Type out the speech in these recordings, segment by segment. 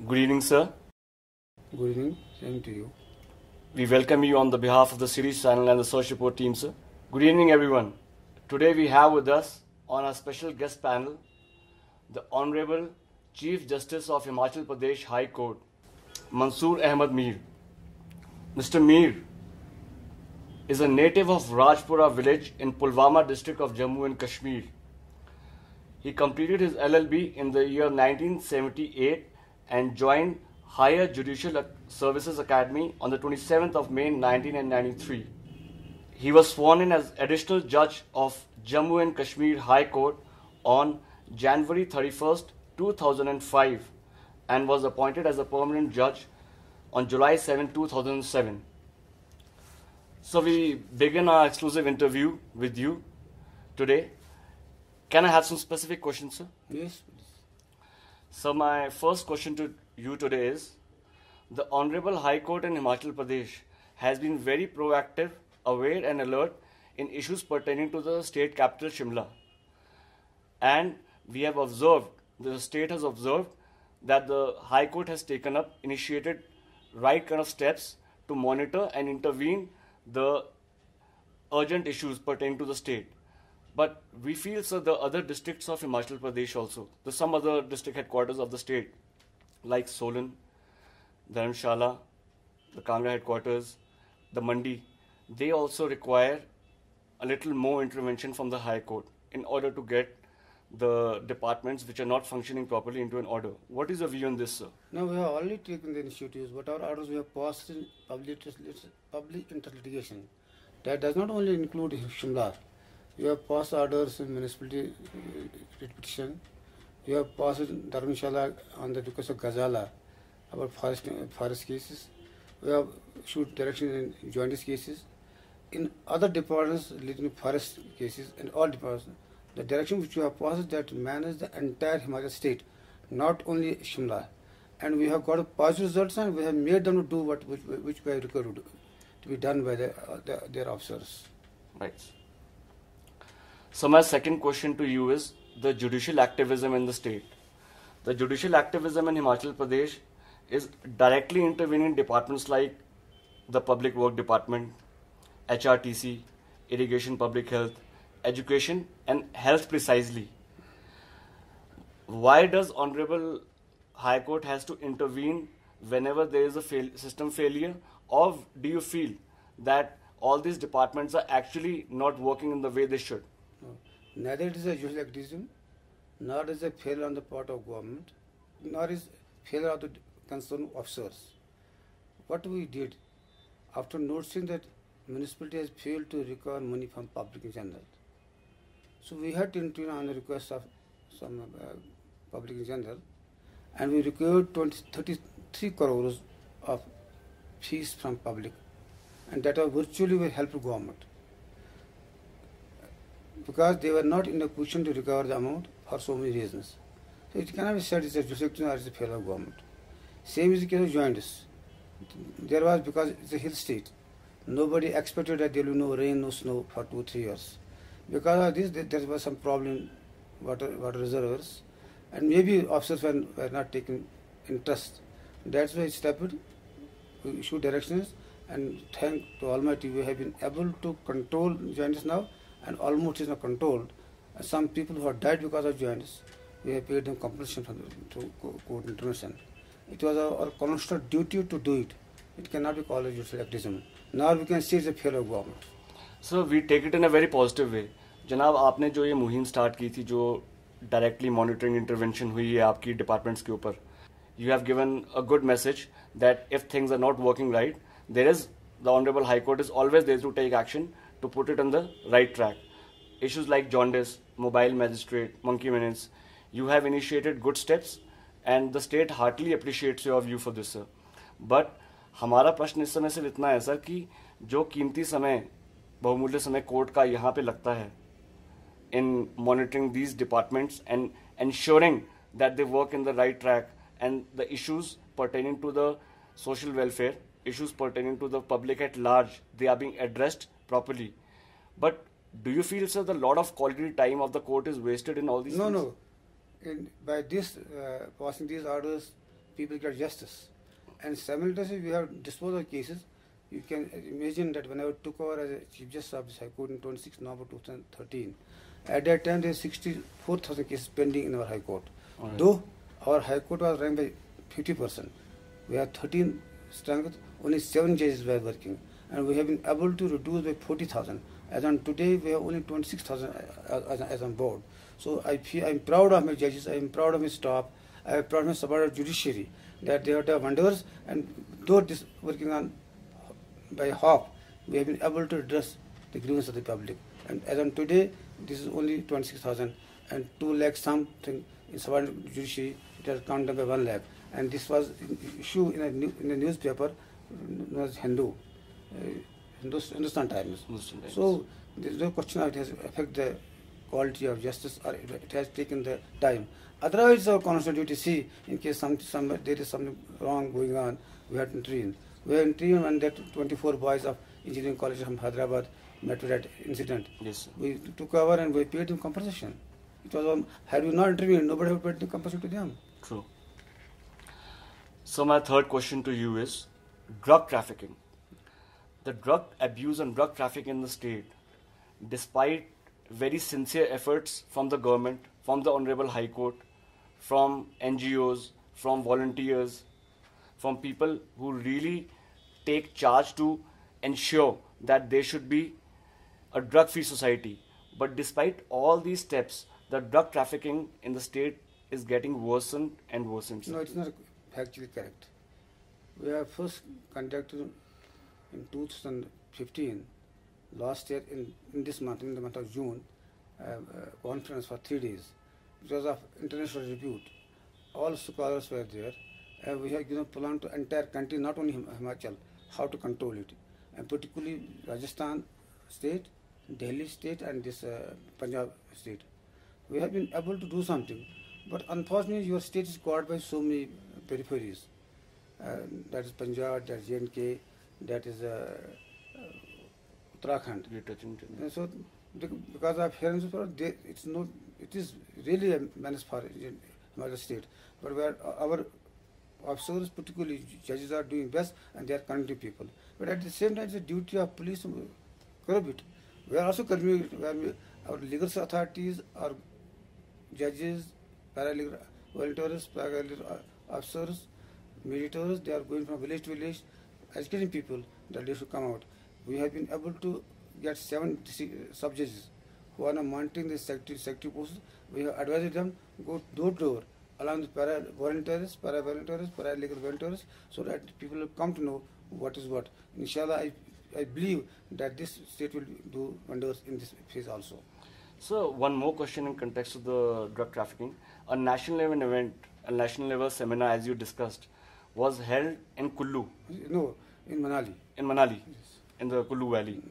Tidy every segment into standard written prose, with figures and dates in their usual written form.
Good evening, sir. Good evening, same to you. We welcome you on the behalf of the Series channel and the Search Report team, sir. Good evening, everyone. Today we have with us on our special guest panel the Honorable Chief Justice of Himachal Pradesh High Court, Mansoor Ahmed Mir. Mr. Mir is a native of Rajpura village in Pulwama district of Jammu and Kashmir. He completed his LLB in the year 1978 and joined Higher Judicial Services Academy on the 27th of May 1993. He was sworn in as Additional Judge of Jammu and Kashmir High Court on January 31st, 2005 and was appointed as a permanent judge on July 7, 2007. So we begin our exclusive interview with you today. Can I have some specific questions, sir? Yes, please. So my first question to you today is, the Honorable High Court in Himachal Pradesh has been very proactive, aware and alert in issues pertaining to the state capital Shimla. And we have observed, the state has observed that the High Court has initiated right kind of steps to monitor and intervene the urgent issues pertaining to the state. But we feel, sir, the other districts of Himachal Pradesh also, some other district headquarters of the state, like Solan, Dharamshala, the Kangra headquarters, the Mandi, they also require a little more intervention from the High Court in order to get the departments which are not functioning properly into an order. What is your view on this, sir? Now we have already taken the initiatives. Whatever orders we have passed in public interlitigation, that does not only include Shimla. We have passed orders in municipality petition. We have passed in Dharamshala on the because of Gazala about forest cases. We have issued direction in jaundice cases. In other departments relating to forest cases and all departments, the direction which we have passed is that manage the entire Himachal state, not only Shimla. And we have got positive results and we have made them to do which we have required to be done by their officers. Right. So my second question to you is the judicial activism in the state. The judicial activism in Himachal Pradesh is directly intervening departments like the Public Work Department, HRTC, Irrigation Public Health, Education and Health precisely. Why does Honorable High Court has to intervene whenever there is a system failure? Or do you feel that all these departments are actually not working in the way they should? No. Neither it is a judicial activism, nor is a failure on the part of government, nor is failure of the concerned officers. What we did, after noticing that municipality has failed to recover money from public in general, so we had to intervene on the request of some public in general, and we recovered 33 crores of fees from public, and that was virtually will help government, because they were not in a position to recover the amount for so many reasons. So it cannot be said it's a judicial or it's a failure of government. Same is the case of jaundice. There was, because it's a hill state, nobody expected that there will be no rain, no snow for 2-3 years. Because of this, there was some problem in water reservoirs, and maybe officers were not taking interest. That's why it stepped, we issued directions, and thank to Almighty, we have been able to control jaundice now, and almost is not controlled. And some people who have died because of jaundice, we have paid them compensation through court intervention. It was our constitutional duty to do it. It cannot be called a judicial activism. Now we can see it's a failure of government. So we take it in a very positive way. जनाब, आपने जो ये मुहिम start की थी, जो directly monitoring intervention हुई है आपकी डिपार्टमेंट्स के ऊपर, you have given a good message that if things are not working right, the Honorable High Court is always there to take action to put it on the right track. Issues like jaundice, mobile magistrate, monkey minutes, you have initiated good steps and the state heartily appreciates your view for this, sir. But हमारा प्रश्न इस समय सिर्फ इतना है, sir, कि जो कीमती समय, बहुमूल्य समय कोर्ट का यहाँ पे लगता है in monitoring these departments and ensuring that they work in the right track and the issues pertaining to the social welfare, issues pertaining to the public at large, they are being addressed properly. But do you feel, sir, the lot of quality time of the court is wasted in all these things? No. By this passing these orders, people get justice. And simultaneously, we have disposed of cases. You can imagine that when I took over as a Chief Justice of this High Court in 26 November 2013, at that time there were 64,000 cases pending in our High Court. Right. Though our High Court was ranked by 50%, we have 13 strength, only 7 judges were working, and we have been able to reduce by 40,000. As on today, we have only 26,000 as on board. So I am proud of my judges, I am proud of my staff, I am proud of my subordinate judiciary, that they have done wonders, and though this working on by half, we have been able to address the grievances of the public. And as on today, this is only 26,000, and 2 lakh something in subordinate judiciary, it has come down by 1 lakh. And this was issued in a newspaper known as Hindustan Times. So there is no question it has affected the quality of justice, or it has taken the time. Otherwise, our constitutional duty, see, in case there is something wrong going on, we have to intervene. We have intervened when that 24 boys of engineering college from Hyderabad met with that incident. Yes, sir. We took over and we paid them compensation. It was had we not intervened, nobody would have paid the compensation to them. True. So my third question to you is drug trafficking. The drug abuse and drug trafficking in the state, despite very sincere efforts from the government, from the Honorable High Court, from NGOs, from volunteers, from people who really take charge to ensure that there should be a drug-free society. But despite all these steps, the drug trafficking in the state is getting worsened and worsened. No, it's not factually correct. We have first conducted in 2015, last year in this month, in the month of June, conference for 3 days. It was of international repute. All scholars were there, and we have given a plan to entire country, not only Himachal, how to control it, and particularly Rajasthan state, Delhi state, and this Punjab state. We have been able to do something, but unfortunately, your state is covered by so many peripheries. That is Punjab, that is J&K, that is Uttarakhand. And so, because of here and so it is really a menace for Himachal state. But where our officers, particularly judges, are doing best, and they are connecting people. But at the same time, it's a duty of police to curb it. We are also curbing it. Our legal authorities, our judges, paralegal volunteers, paralegal officers, mediators, they are going from village to village, educating people that they should come out. We have been able to get 7 sub-judges who are now monitoring the security posts. We have advised them go door to door along with para-volunteers, paralegal volunteers, so that people will come to know what is what. Inshallah, I believe that this state will do wonders in this phase also. So one more question in context of the drug trafficking. A national level event, a national level seminar, as you discussed, was held in Kullu. No, in Manali. In Manali, Yes. in the Kullu Valley.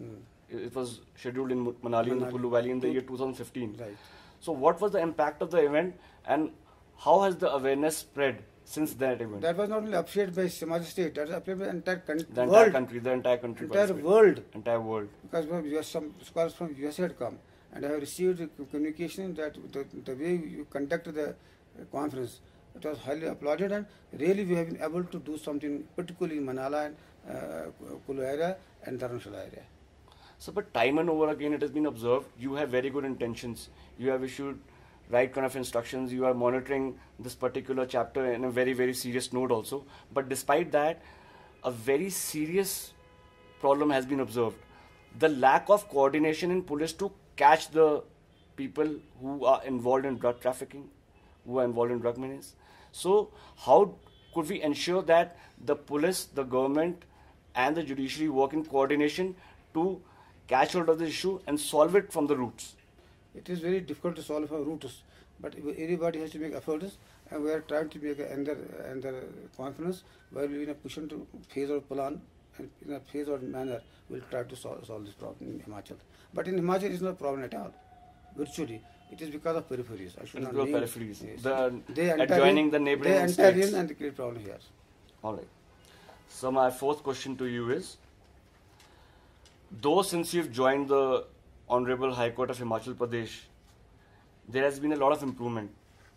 It was scheduled in Manali, in the Kullu Valley in the year 2015. Right. So what was the impact of the event, and how has the awareness spread since that event? That was not only appreciated by Himachal state, that was appreciated by the entire country. The entire country. Entire world. Entire world. Because some scholars from USA had come, and I have received communication that the way you conducted the conference, it was highly applauded, and really we have been able to do something, particularly in Manala and Kullu area and Dharamshala area. So, but time and over again it has been observed, you have very good intentions, you have issued right kind of instructions, you are monitoring this particular chapter in a very, very serious note also. But despite that, a very serious problem has been observed. The lack of coordination in police to catch the people who are involved in drug trafficking, who are involved in drug menace. So, how could we ensure that the police, the government, and the judiciary work in coordination to catch hold of the issue and solve it from the roots? It is very difficult to solve from roots, but everybody has to make efforts, and we are trying to make another conference where we will in a position to phase our plan, and in a phase or manner we will try to solve this problem in Himachal. But in Himachal it is not a problem at all. Virtually, it is because of peripheries. I should not name. Peripheries. Yes. They adjoining the neighboring states. They enter in and create problem here. All right. So my fourth question to you is, though since you've joined the Honorable High Court of Himachal Pradesh, there has been a lot of improvement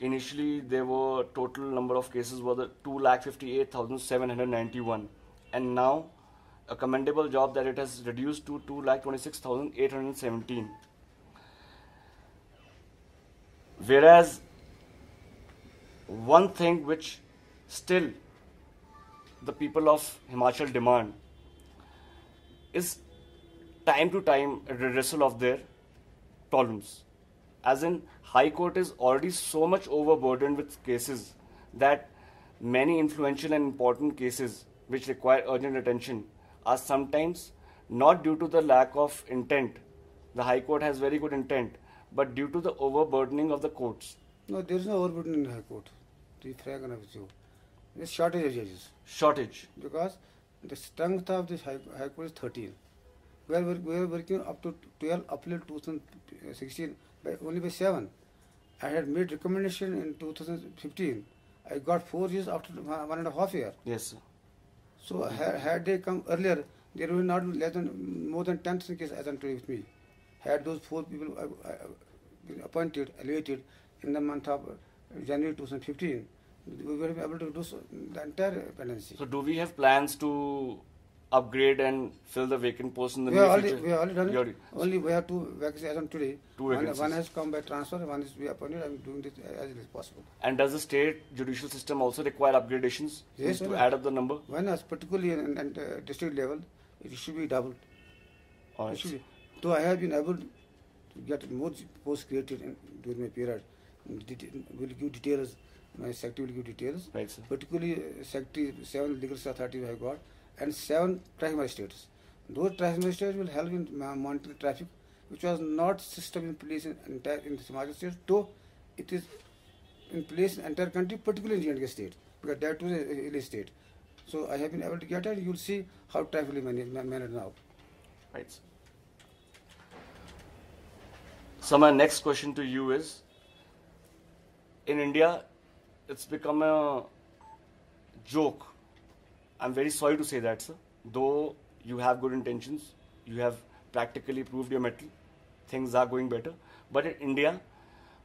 initially there were total number of cases were the 2,58,791, and now a commendable job that it has reduced to 2,26,817. Whereas one thing which still the people of Himachal demand is time to time a redressal of their problems. As in, High Court is already so much overburdened with cases that many influential and important cases which require urgent attention are sometimes not due to the lack of intent. The High Court has very good intent, but due to the overburdening of the courts. No, there is no overburden in High Court. To be frank enough with you, there is shortage of judges. Shortage. Because the strength of this High Court is 13. We are working up to 12 up till 2016 only by 7. I had made recommendation in 2015. I got 4 years after 1.5 years. Yes, sir. So had they come earlier, there would not be more than 10,000 cases as on today with me. Had those 4 people been appointed, elevated in the month of January 2015, we were able to do the entire pendency. So do we have plans to upgrade and fill the vacant posts in the We near have future? already done it. Only we have 2 vacancies as on today. 2 vacancies. One has come by transfer, one is we appointed. I am doing this as early as possible. And does the state judicial system also require upgradations Yes, to sir. add up the number? One is particularly in district level, it should be doubled. All It right. should be. Though I have been able to get more posts created during my period. Will give details. My secretary will give details. Right, sir. Particularly secretary 7 legal authorities I have got and 7 traffic magistrates. Those traffic magistrates will help in monitoring traffic, which was not system in place in the Himachal state, though it is in place in entire country, particularly in J&K state, because that was a hilly state. So I have been able to get it. You will see how traffic is managed now. Right, sir. So my next question to you is, in India, it's become a joke. I'm very sorry to say that, sir. Though you have good intentions, you have practically proved your mettle, things are going better. But in India,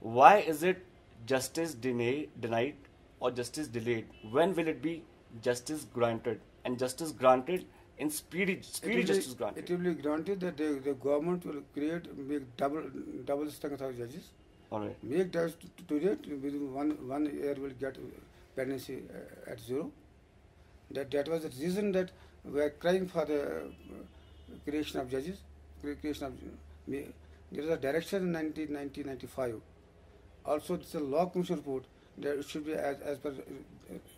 why is it justice denied or justice delayed? When will it be justice granted? And justice granted in speedy justice granted. It will be granted that the government will make double strength of judges. All right. Make that to that within one year will get pendency at 0. That was the reason that we are crying for the creation of judges. Creation of there is a direction in 1995. Also, this is a law commission report that it should be as per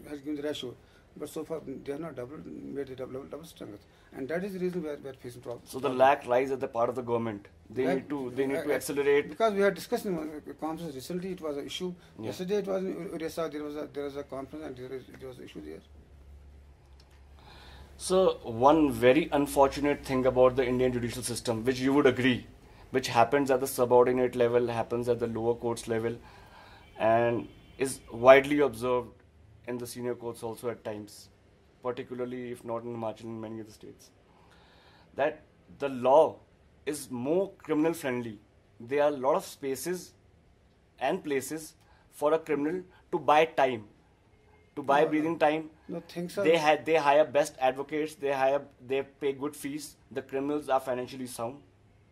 has given the ratio. But so far they have not made the double strength, and that is the reason we are facing problems. So the lack lies at the part of the government. They need to accelerate. Because we are discussing conference recently. It was an issue. Yeah. Yesterday it was in Odisha. There was a conference and there was an issue there. So one very unfortunate thing about the Indian judicial system, which you would agree, which happens at the subordinate level, happens at the lower courts level, and is widely observed in the senior courts also at times, particularly if not in Himachal, in many other states, that the law is more criminal friendly. There are a lot of spaces and places for a criminal to buy time, to buy breathing time. No, things are. They hire best advocates. They pay good fees. The criminals are financially sound.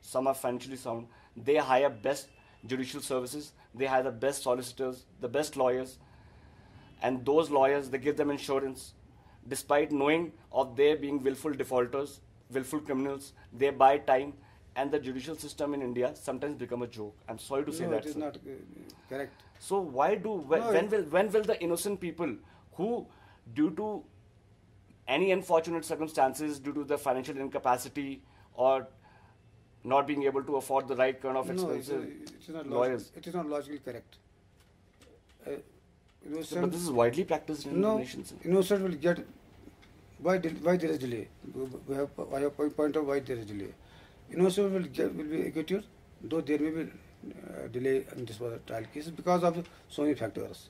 Some are financially sound. They hire best judicial services. They hire the best solicitors, the best lawyers, and those lawyers, they give them insurance. Despite knowing of their being willful defaulters, willful criminals, they buy time, and the judicial system in India sometimes become a joke. I'm sorry to say No, that. it is sir. not correct. So when will the innocent people who, due to any unfortunate circumstances, due to the financial incapacity or not being able to afford the right kind of No, expensive it is not lawyers? It is not logically correct. So, but this is widely practiced in the nation, sir. Innocent will get. Why there is delay? I have point of why there is delay. Innocent will be executed, though there may be delay in this trial cases because of so many factors.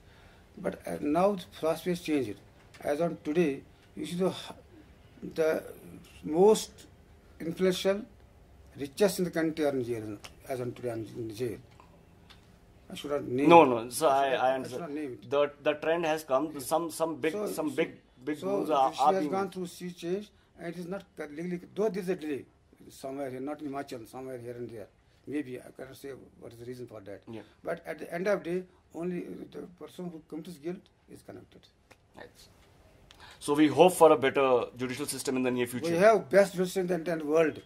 But now the philosophy has changed. As on today, you see the most influential, richest in the country are in jail. As on today, are in jail. I should not name. No. So I should not understand. name it. The trend has come. Some big big So moves are she has being. gone through sea change, and it is not legally. Though there is a delay somewhere here, not in Himachal, somewhere here and there. Maybe I cannot say what is the reason for that. Yeah. But at the end of the day, only the person who commits guilt is connected. Right. So we hope for a better judicial system in the near future. We have best judiciary in the entire world.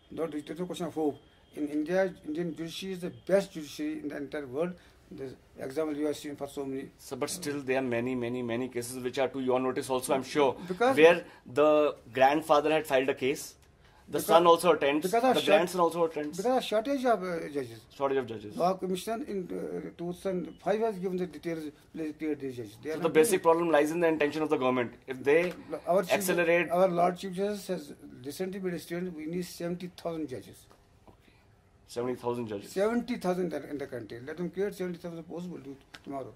There's no question of hope. In India, Indian judiciary is the best judiciary in the entire world. The example you have seen for so many. So, but still there are many cases which are to your notice also, I'm sure, Because- where the grandfather had filed a case, the son also attends, because of the grandson also attends. Because of shortage of judges. Shortage of judges. Law Commission in 2005 has given the details, cleared these judges. They are So the not basic problem lies in the intention of the government. If they doing- our chief- accelerate, Our Lord Chief Justice has recently made a statement. We need 70,000 judges. 70,000 judges. 70,000 in the country. Let them create 70,000 posts. We'll do it tomorrow.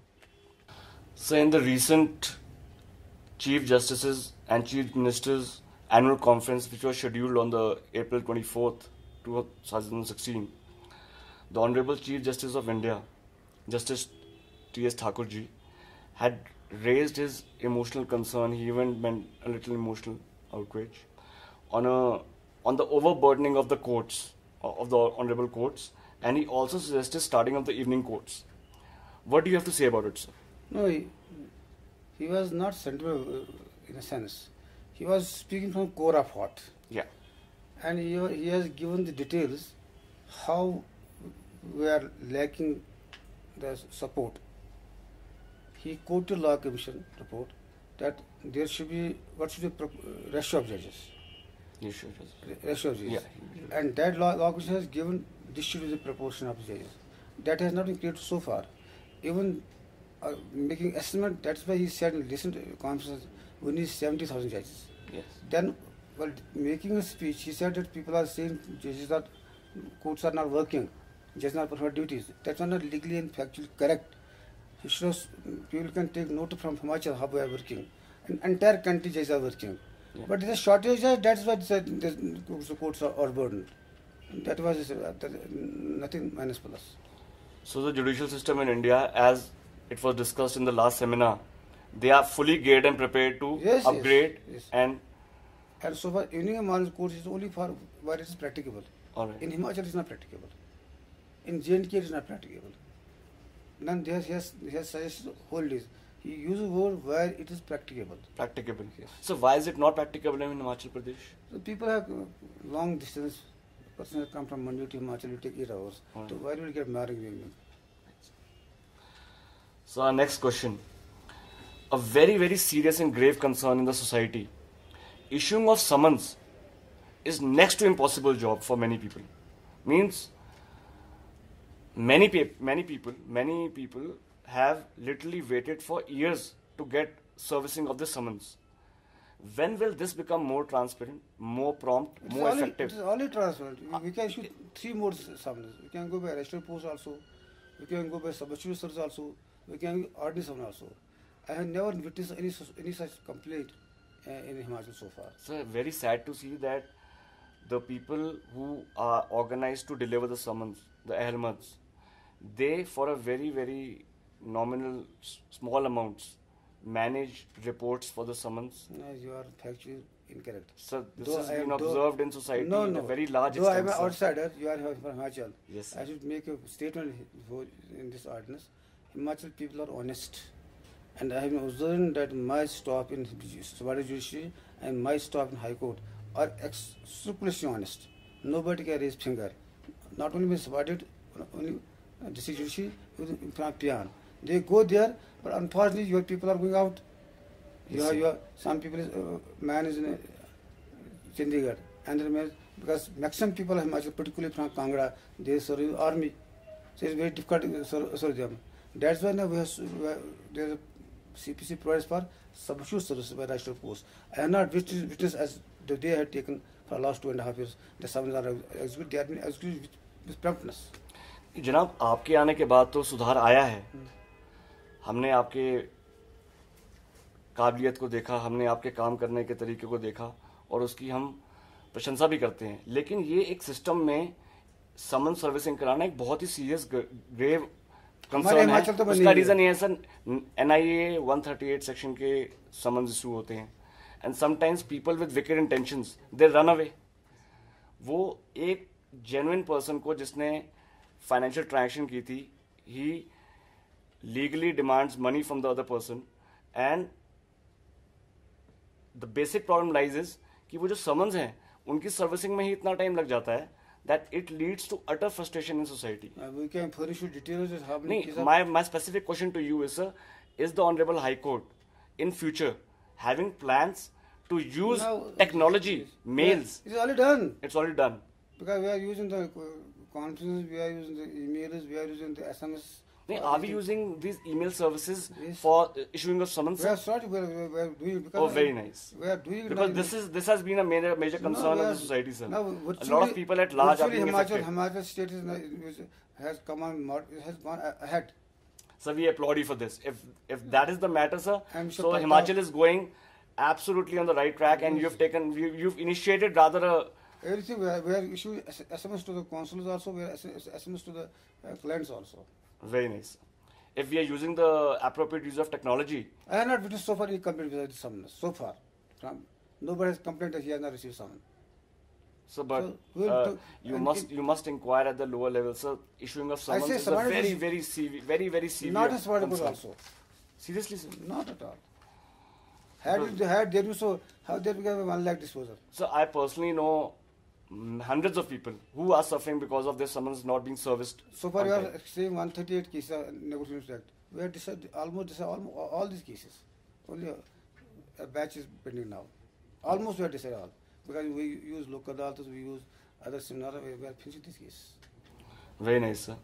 So in the recent Chief Justices and Chief Ministers annual conference, which was scheduled on the April 24th, 2016, the Honorable Chief Justice of India, Justice T.S. Thakurji, had raised his emotional concern. He even went a little emotional outrage on the overburdening of the courts, of the honorable courts, and he also suggested starting of the evening courts. What do you have to say about it, sir? No, he was not sentimental in a sense. He was speaking from core of heart. Yeah. And he has given the details how we are lacking the support. He quoted Law Commission report that there should be, what should be ratio of judges. You should. Ratio of judges. Yeah. And that law Commission has given this should be the proportion of judges. That has not been created so far. Even making estimate, that's why he said in recent conferences, we need 70,000 judges. Yes. Then, while making a speech, he said that people are saying courts are not working, judges are not performing duties. That's not legally and factually correct. He shows people can take note from Himachal how we are working. And entire country judges are working. Yeah. But there's a shortage, that's why the courts are overburdened. That was nothing minus plus. So the judicial system in India, as it was discussed in the last seminar, they are fully geared and prepared to upgrade yes. and. And so far, evening and morning course is only for where it is practicable. All right. In Himachal, it is not practicable. In J&K, it is not practicable. Then he has suggested holidays. He uses word where it is practicable. Practicable. Yes. So why is it not practicable in Himachal Pradesh? So people have long distance. Person has come from Mandi to Himachal, will take 8 hours. Right. So where will he get married evening? So our next question. A very serious and grave concern in the society. Issuing of summons is next to impossible job for many people. Means many people have literally waited for years to get servicing of the summons. When will this become more transparent, more prompt, more effective? It is only transparent. We can issue 3 more summonses. We can go by registered post also. We can go by substitute service also. We can ordinary summons also. I have never witnessed any such complaint in Himachal so far. So very sad to see that the people who are organized to deliver the summons, the Ahmads, they for a very nominal small amounts manage reports for the summons. No, you are factually incorrect. So this Though has I been am- observed in society in a very large Though I am extent. an sir. outsider, you are from Himachal. Yes, I sir. should make a statement in this ordinance. Himachal people are honest. And I have observed that my stop in Subordinate Judiciary and my stop in High Court are scrupulously honest. Nobody can raise finger. Not only with Subordinate, only District Judiciary, even from Pian. They go there, but unfortunately your people are going out. Some people, man is in Chandigarh, and the man, because maximum people of Himachal, particularly from Kangra, they serve army. So it's very difficult to serve them. That's why now there is a CPC provides for substitute service by registered post. I have not witnessed as they had taken for the last 2.5 years. The summons are executed. They have been executed with promptness. जनाब आपके आने के बाद तो सुधार आया है. हमने आपके काबिलियत को देखा, हमने आपके काम करने के तरीके को देखा और उसकी हम प्रशंसा भी करते हैं. लेकिन ये एक सिस्टम में समन सर्विसिंग कराना एक बहुत ही सीरियस ग्रेव कंसर्न है, उसका रीजन ये है सर, NIA 138 सेक्शन के समन्स इशू होते हैं, and sometimes people with wicked intentions they run away. वो एक जेन्युइन पर्सन को जिसने फाइनेंशियल ट्रांजेक्शन की थी, he legally demands money from the other person, and the basic problem lies is कि वो जो समन्स हैं उनकी सर्विसिंग में ही इतना टाइम लग जाता है that it leads to utter frustration in society. We can furnish you details of how many cases. My specific question to you is, sir, is the Honorable High Court in future having plans to use technology, mails? It's already done. It's already done. Because we are using the conferences, we are using the emails, we are using the SMS. Are we using these email services for issuing of summons? We are sorry, we are doing it. Oh, very nice. We are doing it because this has been a major concern in the society, sir. Now, a lot of people at large are being affected. Himachal state has come on, has gone ahead. So we applaud you for this. If that is the matter, sir, so Himachal is going absolutely on the right track, and you've initiated rather a everything. We are issuing SMS to the consuls also. We are SMS to the clients also. Very nice. If we are using the appropriate use of technology, I have not witnessed so far any complaint with the summons. So far, nobody has complained that he has not received summons. So, but you must inquire at the lower level, sir. Issuing of summons is a very severe. Not as possible also. Seriously, sir? Not at all. Had there been so, how there became 1 lakh disposal? So I personally know hundreds of people who are suffering because of their summons not being serviced. So far, you are saying 138 cases negotiation act. We have decided almost all these cases. Only a batch is pending now. Almost we have decided all, because we use local adaltas, we use other seminars. We are finishing these cases. Very nice, sir.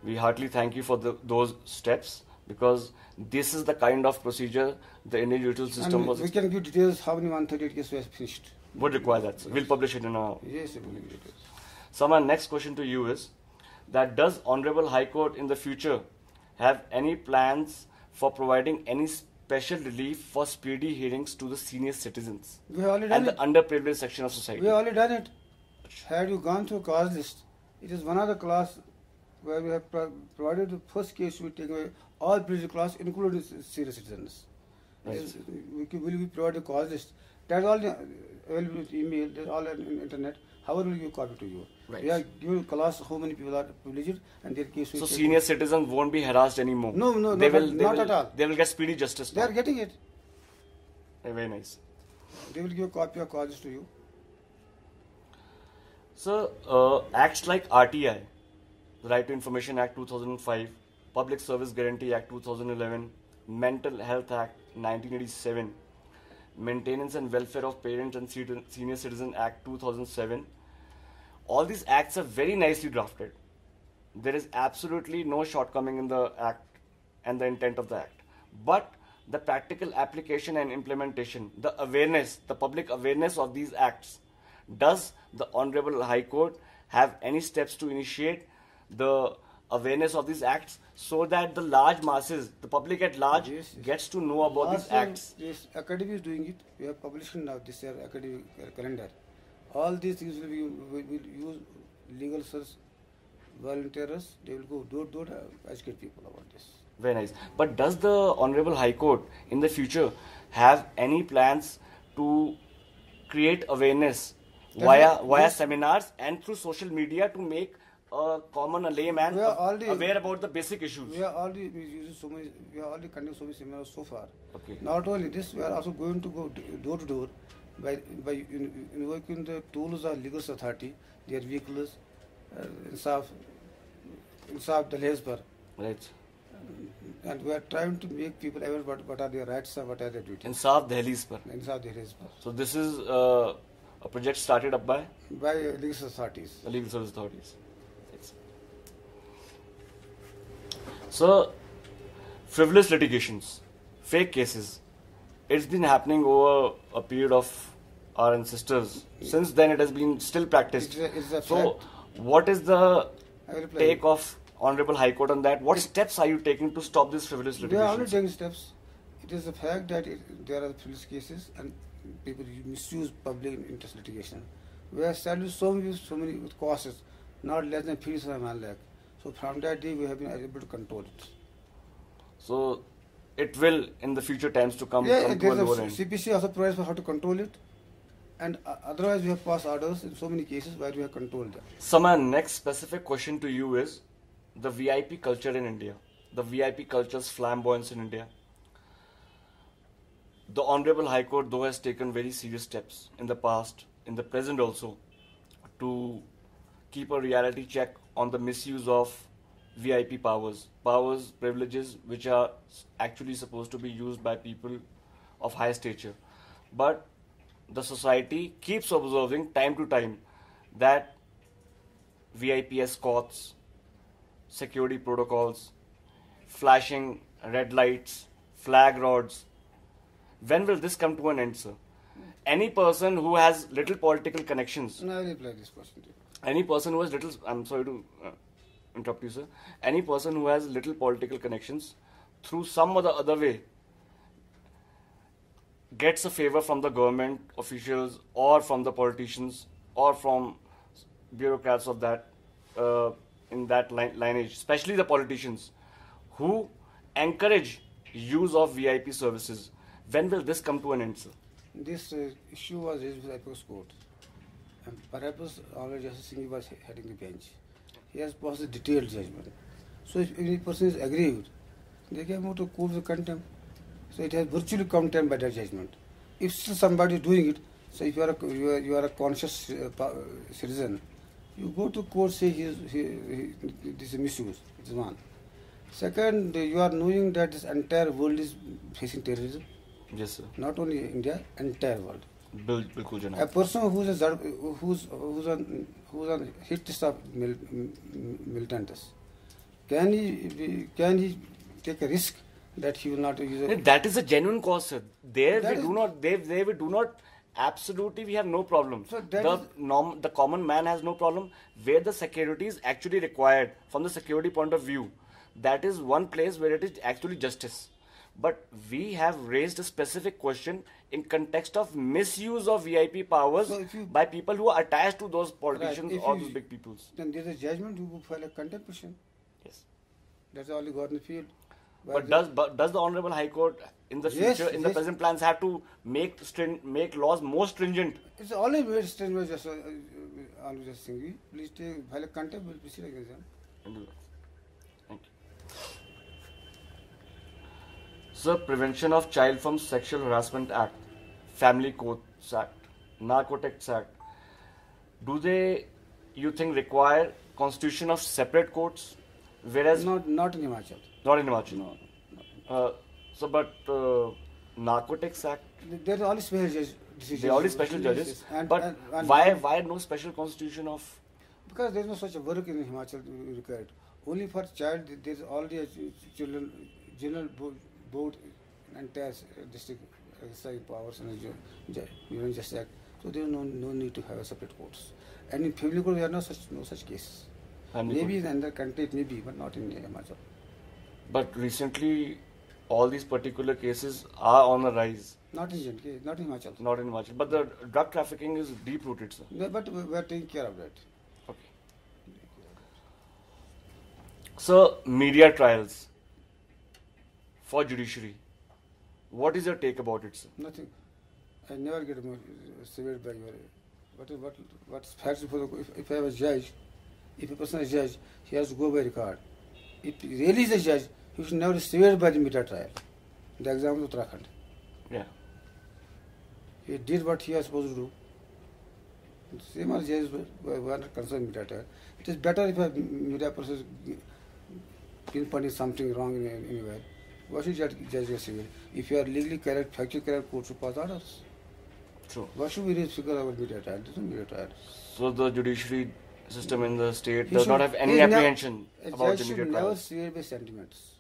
We heartily thank you for those steps, because this is the kind of procedure the Indian judicial system was. We can give details how many 138 cases we have finished. Would require that, sir. We'll publish it in our... Yes, we will give details. So my next question to you is that does Honorable High Court in the future have any plans for providing any special relief for speedy hearings to the senior citizens we have already done and the underprivileged section of society? We have already done it. Had you gone through cause list, it is one of the class where we have provided the first case we take away all privileged class, including senior citizens. Right. We will provide the cause list. That's all available with email, that's all on internet. However, will give copy to you. Right. We are giving class how many people are privileged and their case. So senior citizens won't be harassed anymore. No, not at all. They will get speedy justice. They are getting it. Very nice. They will give a copy of causes to you. So acts like RTI, the Right to Information Act 2005, Public Service Guarantee Act 2011, Mental Health Act 1987, Maintenance and Welfare of Parents and Senior Citizen Act 2007. All these acts are very nicely drafted. There is absolutely no shortcoming in the act and the intent of the act. But the practical application and implementation, the awareness, the public awareness of these acts, does the Honorable High Court have any steps to initiate the awareness of these acts so that the large masses, the public at large, gets to know about these acts? Yes, Academy is doing it. We are publishing now this year academic calendar. All these things will use legal search volunteers. They will go door to door to educate people about this. Very nice. But does the Honorable High Court in the future have any plans to create awareness via seminars and through social media to make a layman aware about the basic issues? We are already using so many. We are already conducting so many seminars so far. Okay. Not only this, we are also going to go door to door by invoking the tools of legal authority, their vehicles, Insaf Dahliz par. Right. And we are trying to make people aware what are their rights and what are their duties. Insaf Dahliz par. Insaf Dahliz par. So this is a project started up by legal authorities. The legal service authorities. So, frivolous litigations, fake cases, it's been happening over a period of our ancestors. Since then, it has been still practiced. It's a so, fact. What is the take of Honorable High Court on that? What steps are you taking to stop this frivolous litigation? We are already taking steps. It is a fact that there are frivolous cases and people misuse public interest litigation. We have established so many costs, not less than fees of 1 lakh. So from that day, we have been able to control it. So it will, in the future times to come, Yeah, come to a there's lower a end. CPC also provides for how to control it. And otherwise, we have passed orders in so many cases where we have controlled them. So my next specific question to you is the VIP culture in India, the VIP culture's flamboyance in India. The Honorable High Court, though, has taken very serious steps in the past, in the present also, to keep a reality check on the misuse of VIP powers, privileges which are actually supposed to be used by people of high stature. But the society keeps observing time to time that VIP escorts, security protocols, flashing red lights, flag rods. When will this come to an end, sir? Any person who has little political connections, And I will reply this question to you. any person who has little, I'm sorry to interrupt you, sir. Any person who has little political connections, through some or the other way, gets a favor from the government officials or from the politicians or from bureaucrats of that in that lineage, especially the politicians who encourage use of VIP services. When will this come to an end, sir? This issue was raised with Apex Court. And perhaps Honorable Justice Singh was heading the bench. He has passed a detailed judgment. So if any person is aggrieved, they can move to court with contempt. So it has virtually contempt by that judgment. If still somebody is doing it, so if you are a conscious citizen, you go to court, say this is misuse. It is one. Second, you are knowing that this entire world is facing terrorism. Yes, sir. Not only India, entire world. Bilkul A Janab. person who's on hit list of militants, can he take a risk that he will not use it? That is a genuine cause, sir. There That we is- do not. There we do not. Absolutely, we have no problem. So that The common man has no problem. Where the security is actually required from the security point of view, that is one place where it is actually justice. But we have raised a specific question in context of misuse of VIP powers So if you- by people who are attached to those politicians Right, if or you- those big peoples. Then there is a judgment. You will file a contempt petition. Yes. That's all you got in the field. But does the Honorable High Court in the Yes, future, in the yes. present plans, have to make laws more stringent? It's always very strange. Just Honorable Justice Singh, please file a contempt. We'll proceed against them. Thank you. Sir, Prevention of Child from Sexual Harassment Act, Family Courts Act, Narcotics Act, do they, you think, require constitution of separate courts? Whereas Not in Himachal. not in Himachal. No. But Narcotics Act, There are all special judges. they are only special judges. Yes, yes. But and why no special constitution of? Because there is no such a work in Himachal required. Only for child, there is already a children general board entire district exercise powers and Union Justice Act. So there is no need to have a separate courts. And in family court, there are no such cases. Family Maybe court. in another country it may be, but not in Himachal. But recently, all these particular cases are on the rise. Not in JNK, not in Himachal. Not in Himachal. But the drug trafficking is deep rooted, sir. No, but we are taking care of that. Okay. So, media trials for judiciary. What is your take about it, sir? Nothing. I never get surveyed by your. What's facts for the, if I was judge, if a person is judge, he has to go by record. If he really is a judge, he should never be surveyed by the media trial. The example of Uttarakhand. Yeah. He did what he was supposed to do. Same as judges were not concerned with media trial. It is better if a media person is pinpointing something wrong anywhere. Why should judge get civil? If you are legally correct, factually correct, court should pass orders. True. Why should we raise figure about media trial? This is media trial. So, the judiciary system in the state He does should- not have any he is nev- apprehension A about judge the should media never trials. swear by sentiments.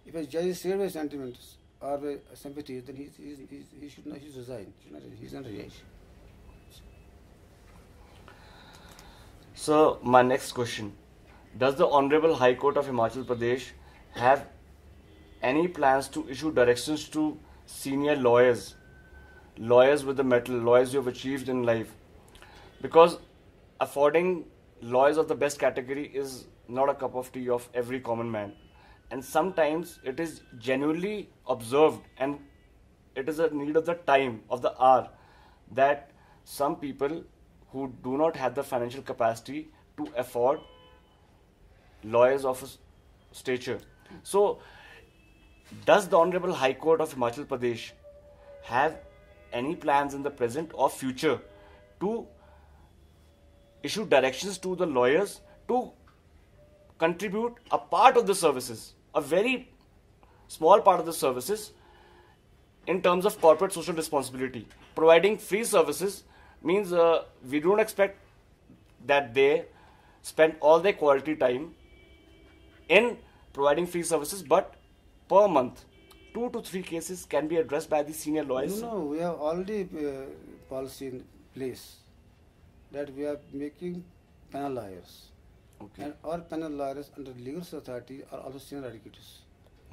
If a judge is swear by sentiments or by sympathy, then he should not. He should resign. He's not a judge. So, my next question. Does the Honorable High Court of Himachal Pradesh have any plans to issue directions to senior lawyers with the mettle, lawyers who have achieved in life? Because affording lawyers of the best category is not a cup of tea of every common man. And sometimes it is genuinely observed, and it is a need of the time, of the hour, that some people who do not have the financial capacity to afford lawyers of a stature. So, does the Honorable High Court of Himachal Pradesh have any plans in the present or future to issue directions to the lawyers to contribute a part of the services, a very small part of the services, in terms of corporate social responsibility? Providing free services means we don't expect that they spend all their quality time in providing free services, but per month 2 to 3 cases can be addressed by the senior lawyers. No, we have already policy in place that we are making panel lawyers. Okay. And our panel lawyers under legal society are also senior advocates.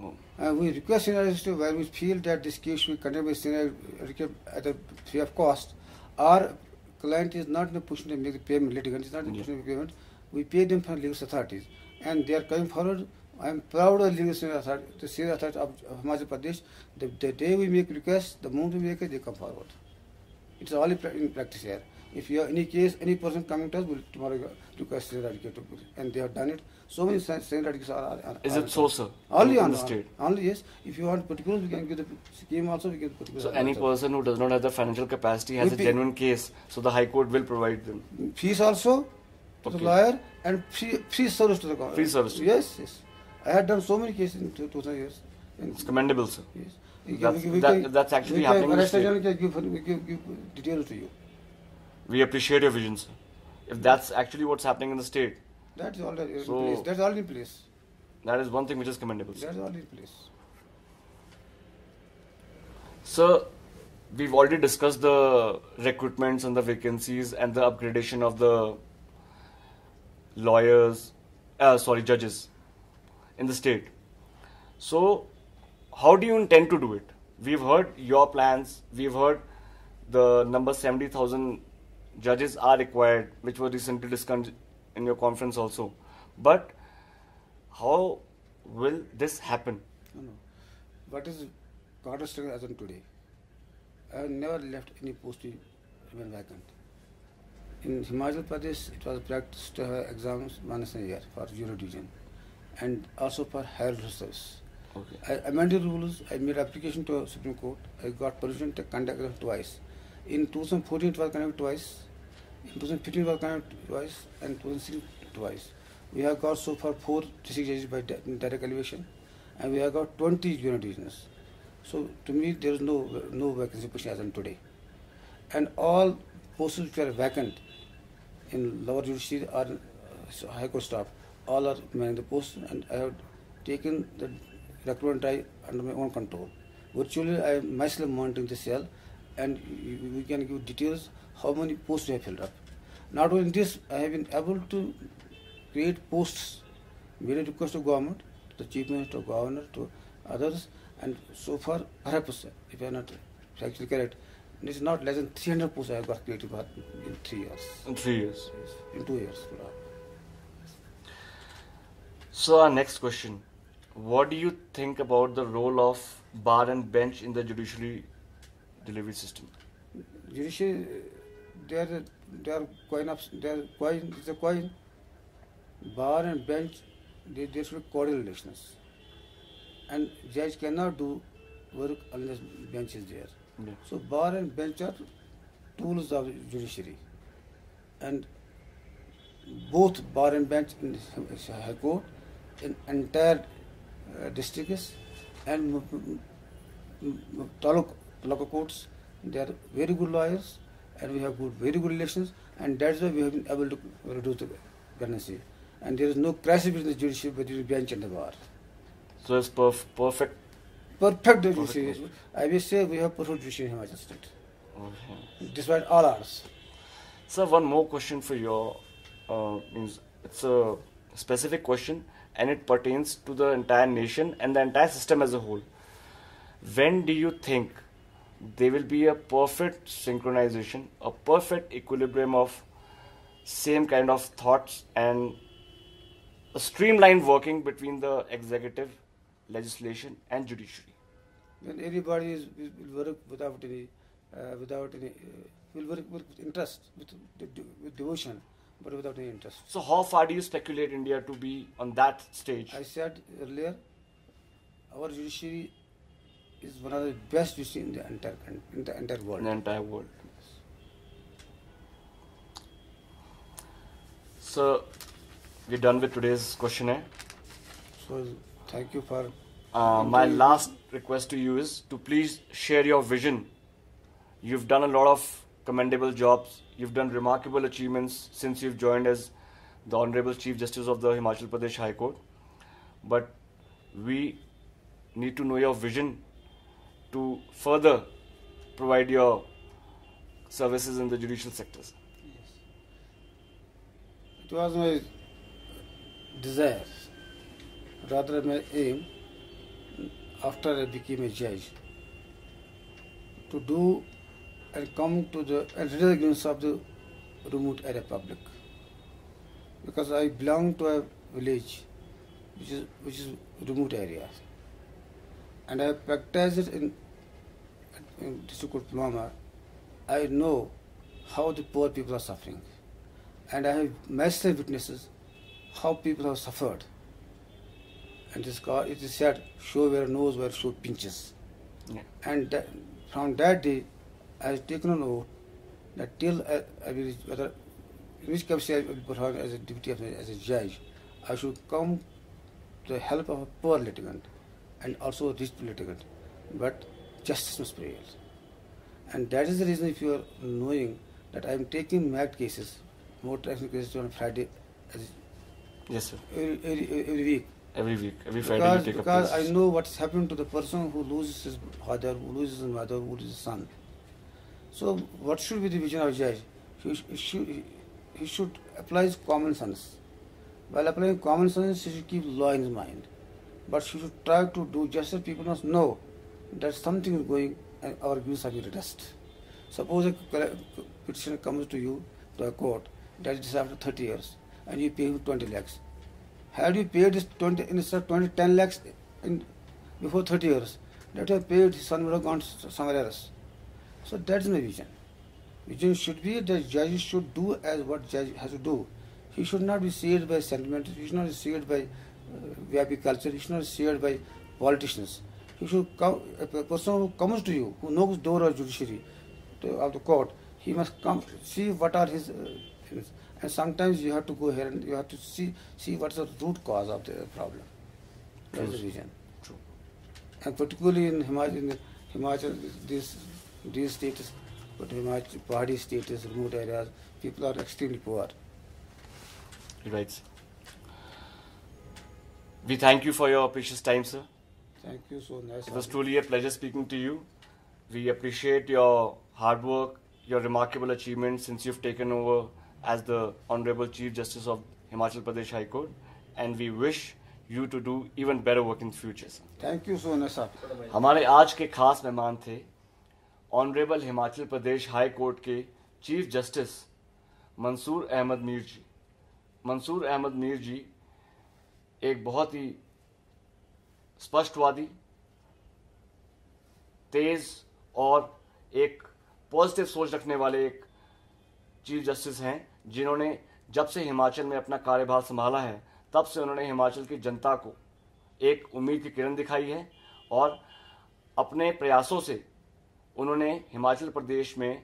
Oh. And we request senior advocates to, where we feel that this case should be conducted by senior advocate at a free of cost. Our client is not in a position to make the payment, litigant is not in a position to make payment. We pay them from legal authorities, and they are coming forward. I am proud of legal senior authority, the senior authority of Himachal Pradesh. The day we make requests, the moment we make it, they come forward. It's all in practice here. If you have any case, any person coming to us will tomorrow request senior advocate, and they have done it. So many senior advocates are. Is it so, sir? Only in on the state. Only yes. If you want particulars, we can give the scheme also. We can particulars. So any person who does not have the financial capacity has a genuine case, so the High Court will provide them fees also to the lawyer, and free service to the government. Free service. Yes, yes. I had done so many cases in 2000 years. It's commendable, sir. Yes. That's actually happening in the state. We give details to you. We appreciate your vision, sir. If that's actually what's happening in the state, that's already in So- place. That's already in place. that is one thing which is commendable, sir. That's already in place. Sir, we've already discussed the recruitments and the vacancies and the upgradation of the judges in the state. So, how do you intend to do it? We've heard your plans. We've heard the number 70,000 judges are required, which were recently discussed in your conference also. But how will this happen? No. What is quarter struggle as on today? I have never left any post to remain vacant. In Himachal Pradesh, it was practice to have exams once a year for jurisdiction and also for higher service. Okay. I amended rules. I made application to Supreme Court. I got permission to conduct them twice. In 2014, it was conducted twice. In 2015, it was conducted twice, and 2016 twice. We have got so far 4 district judges by direct elevation, and we have got 20 jurisdictions. So to me, there is no vacancy position as on today, and all posts which are vacant in lower judiciary or high court staff, all are manning the posts, and I have taken the recruitment drive under my own control. Virtually, I am myself monitoring the cell, and we can give details how many posts we have filled up. Not only this, I have been able to create posts, made a request to government, to the chief minister, to governor, to others, and so far, perhaps, if I am not actually correct, it is not less than 300 posts I have got created in 3 years. In 3 years. Yes, in 2 years. So our next question. What do you think about the role of bar and bench in the judiciary delivery system? Judiciary, they are coin ups, it's a coin. Bar and bench, there should be cordial relations. And judge cannot do work unless bench is there. Yeah. So bar and bench are tools of judiciary. And both bar and bench in High Court, in entire districts and taluk courts, they are very good lawyers, and we have very good relations, and that's why we have been able to reduce the vacancy. And there is no crisis between the judiciary, between the bench and the bar. So it's perfect. Perfect judiciary. I will say we have perfect judiciary in Himachal State, Okay. despite all ours. Sir, one more question for your, it's a specific question, and it pertains to the entire nation and the entire system as a whole. When do you think there will be a perfect synchronization, a perfect equilibrium of same kind of thoughts and a streamlined working between the executive, legislation, and judiciary. When everybody will work without any, will work with interest, with devotion, but without any interest. So how far do you speculate India to be on that stage? I said earlier, our judiciary is one of the best judiciary in the entire world. In the entire world. So we're done with today's questionnaire. So thank you for. My last request to you is to please share your vision. You've done a lot of commendable jobs. You've done remarkable achievements since you've joined as the Honorable Chief Justice of the Himachal Pradesh High Court. But we need to know your vision to further provide your services in the judicial sectors. Yes. It was my desire, rather my aim, after I became a judge, to do and come to the resilience of the remote area public, because I belong to a village which is remote area, and I practice it in District Court Pulwama. I know how the poor people are suffering, and I have myself witnesses how people have suffered. And it is said, show where nose where show pinches. Yeah. And from that day, I have taken an oath that till I will, whether in which capacity I will perform as a duty as a judge, I should come to the help of a poor litigant and also a rich litigant. But justice must prevail. And that is the reason, if you are knowing that I am taking MACT cases, motor accident cases, on Friday, yes, sir. Every week. Every week, every Friday you take because up I know what's happened to the person who loses his father, who loses his mother, who loses his son. So what should be the vision of a judge? He should apply common sense. While applying common sense, he should keep law in his mind. But he should try to do justice. People must know that something is going and our views have been redressed. Suppose a petitioner comes to you, to a court, that is after 30 years, and you pay him 20 lakhs. Had you paid this 10 lakhs before 30 years, that you have paid, his son would have gone somewhere else. So that's my vision. Vision should be that judges should do as what judge has to do. He should not be seared by sentiment, he should not be seared by VIP culture, he should not be seared by politicians. He should come, a person who comes to you, who knows the door of judiciary, of the court, he must come, see what are his things. And sometimes you have to go here and you have to see what's the root cause of the problem. That's the vision. True. And particularly in Himachal, these states, but Himachal, Pahadi states, remote areas, people are extremely poor. Right, sir. We thank you for your precious time, sir. Thank you, so nice. It was truly a pleasure speaking to you. We appreciate your hard work, your remarkable achievements since you've taken over as the Honorable Chief Justice of Himachal Pradesh High Court, and we wish you to do even better work in future, sir. Thank you so much, sir. हमारे आज के खास मेहमान थे honourable Himachal Pradesh high court के chief justice Mansoor Ahmad Mir जी। मंसूर अहमद मीर जी एक बहुत ही स्पष्टवादी, तेज और एक पॉजिटिव सोच रखने वाले एक चीफ जस्टिस हैं, जिन्होंने जब से हिमाचल में अपना कार्यभार संभाला है तब से उन्होंने हिमाचल की जनता को एक उम्मीद की किरण दिखाई है और अपने प्रयासों से उन्होंने हिमाचल प्रदेश में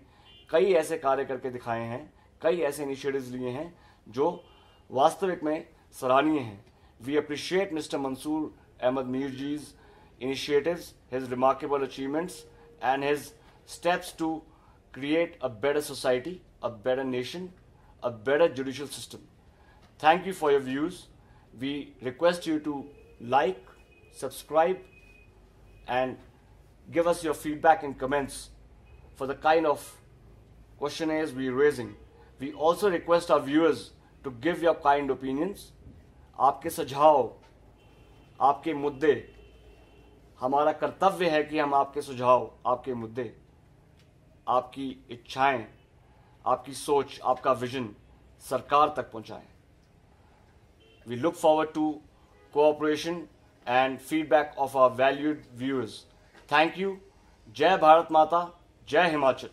कई ऐसे कार्य करके दिखाए हैं, कई ऐसे इनिशिएटिव्स लिए हैं जो वास्तविक में सराहनीय हैं। We appreciate mister Mansoor Ahmad Mir ji's initiatives, his remarkable achievements and his steps to create a better society, a better nation, a better judicial system. Thank you for your views. We request you to like, subscribe and give us your feedback and comments for the kind of questionnaires we are raising. We also request our viewers to give your kind opinions. आपके सुझाव, आपके मुद्दे, हमारा कर्तव्य है कि हम आपके सुझाव, आपके मुद्दे, आपकी इच्छाएं, आपकी सोच, आपका विजन सरकार तक पहुंचाएं। We look forward to cooperation and feedback of our valued viewers. Thank you. Jai Bharat Mata, Jai Himachal.